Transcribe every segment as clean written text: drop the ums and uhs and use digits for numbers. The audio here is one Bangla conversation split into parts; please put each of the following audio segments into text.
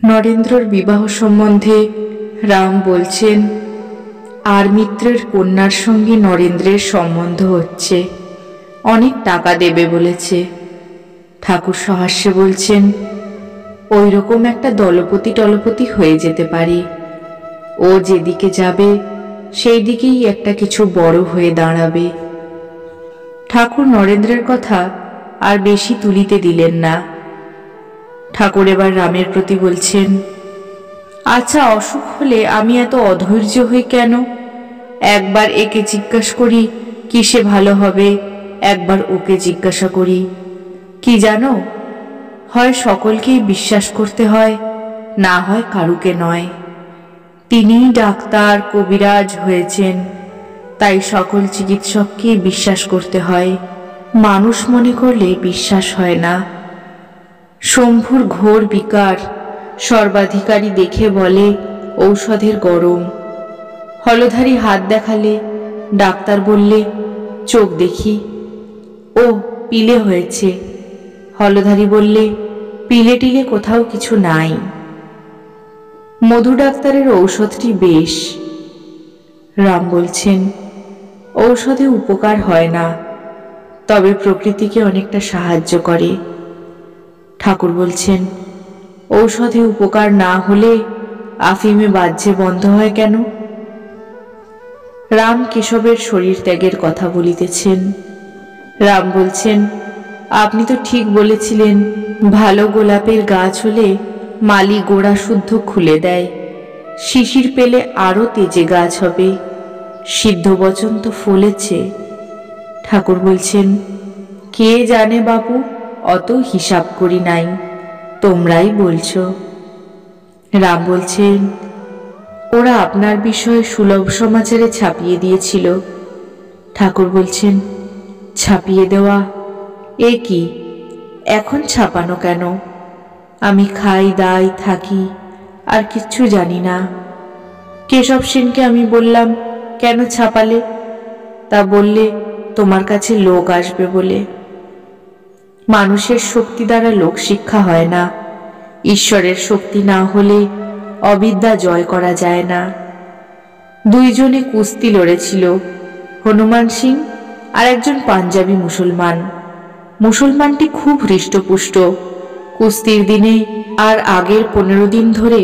নরেন্দ্রর বিবাহ সম্বন্ধে রাম বলছেন, আর মিত্রের কন্যার সঙ্গে নরেন্দ্রের সম্বন্ধ হচ্ছে, অনেক টাকা দেবে বলেছে। ঠাকুর সহাস্যে বলছেন, ওই রকম একটা দলপতি টলপতি হয়ে যেতে পারে। ও যেদিকে যাবে সেই দিকেই একটা কিছু বড় হয়ে দাঁড়াবে। ঠাকুর নরেন্দ্রের কথা আর বেশি তুলিতে দিলেন না। ঠাকুর এবার রামের প্রতি বলছেন, আচ্ছা, অসুখ হলে আমি এত অধৈর্য হই কেন? একবার একে জিজ্ঞাসা করি কিসে ভালো হবে, একবার ওকে জিজ্ঞাসা করি। কি জানো, হয় সকলকেই বিশ্বাস করতে হয়, না হয় কারুকে নয়। তিনিই ডাক্তার কবিরাজ হয়েছেন, তাই সকল চিকিৎসককেই বিশ্বাস করতে হয়। মানুষ মনে করলে বিশ্বাস হয় না। শম্ভুর ঘোর বিকার সর্বাধিকারী দেখে বলে ঔষধের গরম। হলধারী হাত দেখালে ডাক্তার বললে চোখ দেখি, ও পিলে হয়েছে। হলধারী বললে পিলে টিলে কোথাও কিছু নাই। মধু ডাক্তারের ঔষধটি বেশ। রাম বলছেন, ঔষধে উপকার হয় না, তবে প্রকৃতিকে অনেকটা সাহায্য করে। ঠাকুর বলছেন, ঔষধে উপকার না হলে আফিমে বাহ্যে বন্ধ হয় কেন? রাম কেশবের শরীর ত্যাগের কথা বলিতেছেন। রাম বলছেন, আপনি তো ঠিক বলেছিলেন, ভালো গোলাপের গাছ হলে মালি গোড়া শুদ্ধ খুলে দেয়, শিশির পেলে আরো তেজে গাছ হবে। সিদ্ধ বচন তো ফলেছে। ঠাকুর বলছেন, কে জানে বাপু, অত হিসাব করি নাই, তোমরাই বলছো। রাম বলছেন, ওরা আপনার বিষয়ে সুলভ সমাচারে ছাপিয়ে দিয়েছিল। ঠাকুর বলছেন, ছাপিয়ে দেওয়া? এ কি, এখন ছাপানো কেন? আমি খাই দাই থাকি, আর কিচ্ছু জানি না। কেশব সেনকে আমি বললাম, কেন ছাপালে? তা বললে তোমার কাছে লোক আসবে বলে। মানুষের শক্তি দ্বারা লোক শিক্ষা হয় না, ঈশ্বরের শক্তি না হলে অবিদ্যা জয় করা যায় না। দুইজনে কুস্তি লড়েছিল, হনুমান সিং আর একজন পাঞ্জাবি মুসলমান। মুসলমানটি খুব হৃষ্টপুষ্ট। কুস্তির দিনে আর আগের 15 দিন ধরে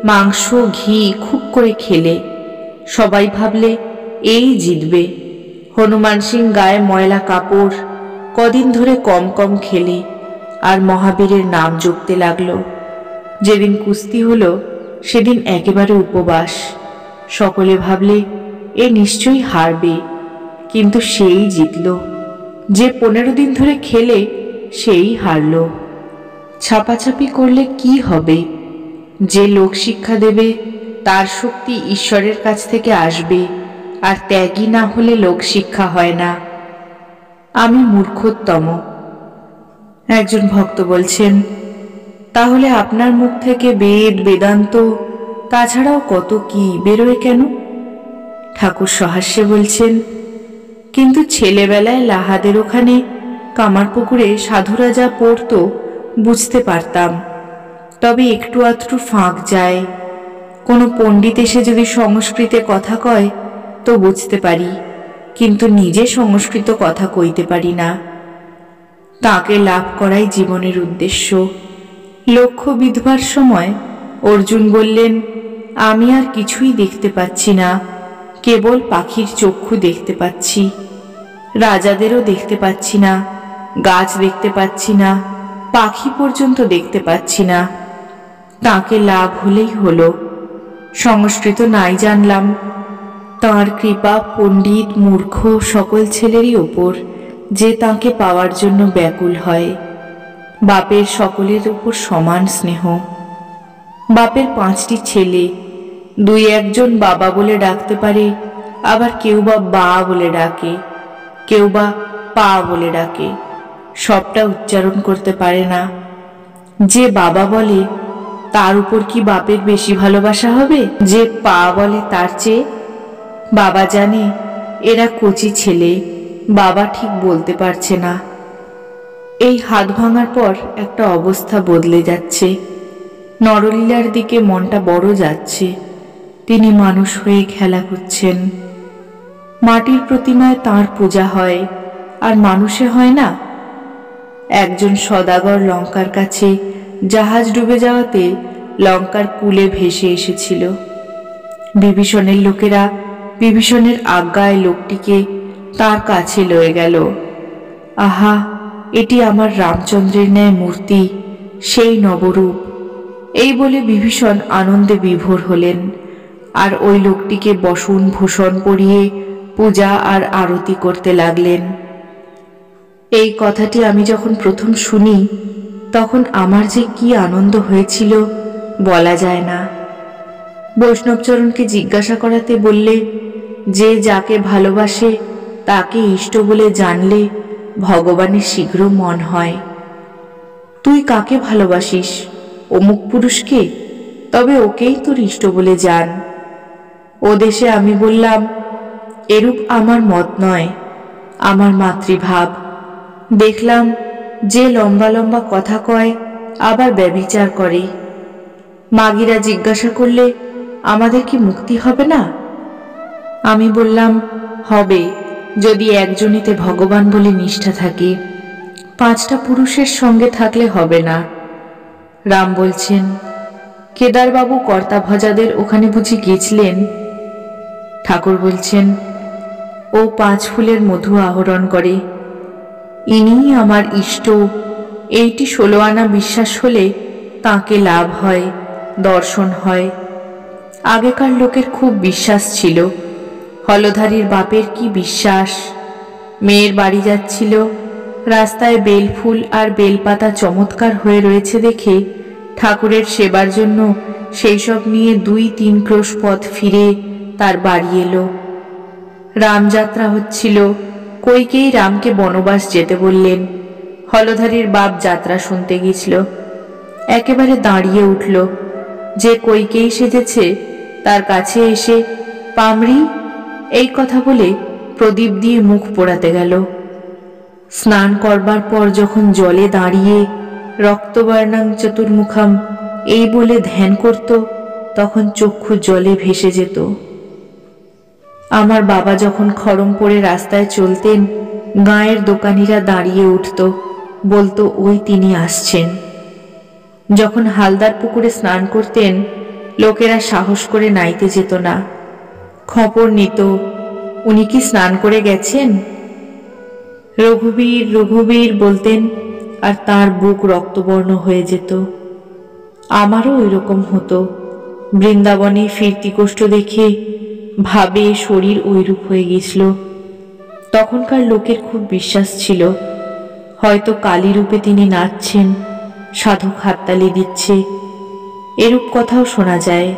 মাংস ঘি খুব করে খেলে। সবাই ভাবলে এই জিতবে। হনুমান সিং গায়ে ময়লা কাপড়, কদিন ধরে কম কম খেলে আর মহাবীরের নাম জপতে লাগলো। যেদিন কুস্তি হলো সেদিন একেবারে উপবাস। সকলে ভাবলে এ নিশ্চয়ই হারবে, কিন্তু সেই জিতল। যে 15 দিন ধরে খেলে সেই হারল। ছাপাছাপি করলে কি হবে? যে লোক শিক্ষা দেবে তার শক্তি ঈশ্বরের কাছ থেকে আসবে, আর ত্যাগী না হলে লোক শিক্ষা হয় না। আমি মূর্খোত্তম। একজন ভক্ত বলছেন, তাহলে আপনার মুখ থেকে বেদ বেদান্ত তাছাড়াও কত কি বেরোয় কেন? ঠাকুর সহাস্যে বলছেন, কিন্তু ছেলেবেলায় লাহাদের ওখানে কামারপুকুরে সাধুরা যা পড়তো বুঝতে পারতাম, তবে একটু আধটু ফাঁক যায়। কোনো পণ্ডিত এসে যদি সংস্কৃতে কথা কয় তো বুঝতে পারি, কিন্তু নিজে সংস্কৃত কথা কইতে পারি না। তাকে লাভ করাই জীবনের উদ্দেশ্য। লক্ষ্য বিধবার সময় অর্জুন বললেন, আমি আর কিছুই দেখতে পাচ্ছি না, কেবল পাখির চক্ষু দেখতে পাচ্ছি। রাজাদেরও দেখতে পাচ্ছি না, গাছ দেখতে পাচ্ছি না, পাখি পর্যন্ত দেখতে পাচ্ছি না। তাকে লাভ হলেই হলো। সংস্কৃত নাই জানলাম, তাঁর কৃপা পণ্ডিত মূর্খ সকল ছেলেরই ওপর, যে তাঁকে পাওয়ার জন্য ব্যাকুল হয়। বাপের সকলের উপর সমান স্নেহ। বাপের 5টি ছেলে, 2-1জন বাবা বলে ডাকতে পারে, আবার কেউ বা বা বলে ডাকে, কেউ বা পা বলে ডাকে, সবটা উচ্চারণ করতে পারে না। যে বাবা বলে তার উপর কি বাপের বেশি ভালোবাসা হবে যে পা বলে তার চেয়ে? বাবা জানে এরা কচি ছেলে, বাবা ঠিক বলতে পারছে না। এই হাত ভাঙার পর একটা অবস্থা বদলে যাচ্ছে। নরলীলার দিকে মনটা বড় যাচ্ছে। তিনি মানুষ হয়ে খেলা করছেন। মাটির প্রতিমায় তাঁর পূজা হয়, আর মানুষে হয় না। একজন সদাগর লঙ্কার কাছে জাহাজ ডুবে যাওয়াতে লঙ্কার কূলে ভেসে এসেছিল। বিভীষণের লোকেরা বিভীষণের আজ্ঞায় লোকটিকে তার কাছে লয়ে গেল। আহা, এটি আমার রামচন্দ্রের ন্যায় মূর্তি, সেই নবরূপ, এই বলে বিভীষণ আনন্দে বিভোর হলেন, আর ওই লোকটিকে বসন ভূষণ পরিয়ে পূজা আর আরতি করতে লাগলেন। এই কথাটি আমি যখন প্রথম শুনি তখন আমার যে কি আনন্দ হয়েছিল বলা যায় না। বৈষ্ণবচরণকে জিজ্ঞাসা করাতে বললে, যে যাকে ভালোবাসে তাকে ইষ্ট বলে জানলে ভগবানের শীঘ্র মন হয়। তুই কাকে ভালোবাসিস? অমুক পুরুষকে? তবে ওকেই তোর ইষ্ট বলে জান। ও দেশে আমি বললাম, এরূপ আমার মত নয়, আমার মাতৃভাব। দেখলাম যে লম্বা লম্বা কথা কয় আবার ব্যভিচার করে। মাগীরা জিজ্ঞাসা করলে, আমাদের কি মুক্তি হবে না? আমি বললাম, হবে, যদি একজনেতে ভগবান বলে নিষ্ঠা থাকে। 5টা পুরুষের সঙ্গে থাকলে হবে না। রাম বলছেন, কেদারবাবু কর্তাভজাদের ওখানে বুঝি গেছিলেন? ঠাকুর বলছেন, ও 5 ফুলের মধু আহরণ করে। ইনিই আমার ইষ্ট, এইটি 16 আনা বিশ্বাস হলে তাকে লাভ হয়, দর্শন হয়। আগেকার লোকের খুব বিশ্বাস ছিল। হলধারীর বাপের কি বিশ্বাস! মেয়ের বাড়ি যাচ্ছিল, রাস্তায় বেলফুল আর বেলপাতা চমৎকার হয়ে রয়েছে দেখে ঠাকুরের সেবার জন্য সেই সব নিয়ে 2-3 ক্রোশ পথ ফিরে তার বাড়ি এলো। রামযাত্রা হচ্ছিল, কইকেই রামকে বনবাস যেতে বললেন। হলধারীর বাপ যাত্রা শুনতে গেছিল, একেবারে দাঁড়িয়ে উঠল। যে কইকেই সেজেছে তার কাছে এসে, পামরি, এই কথা বলে প্রদীপ দিয়ে মুখ পোড়াতে গেল। স্নান করবার পর যখন জলে দাঁড়িয়ে রক্তবর্ণাং চতুর্মুখাম এই বলে ধ্যান করত, তখন চক্ষু জলে ভেসে যেত। আমার বাবা যখন খড়ম পরে রাস্তায় চলতেন, গাঁয়ের দোকানিরা দাঁড়িয়ে উঠত, বলতো, ওই তিনি আসছেন। যখন হালদার পুকুরে স্নান করতেন, লোকেরা সাহস করে নাইতে যেত না, খবর নিত, উনি কি স্নান করে গেছেন? রঘুবীর রঘুবীর বলতেন, আর তার বুক রক্তবর্ণ হয়ে যেত। আমারও ওই রকম হতো। বৃন্দাবনে ফিরতি কষ্ট দেখে ভাবে শরীর ওইরূপ হয়ে গেছিল। তখনকার লোকের খুব বিশ্বাস ছিল, হয়তো কালী রূপে তিনি নাচছেন, সাধক হাততালি দিচ্ছে, এরূপ কথাও শোনা যায়।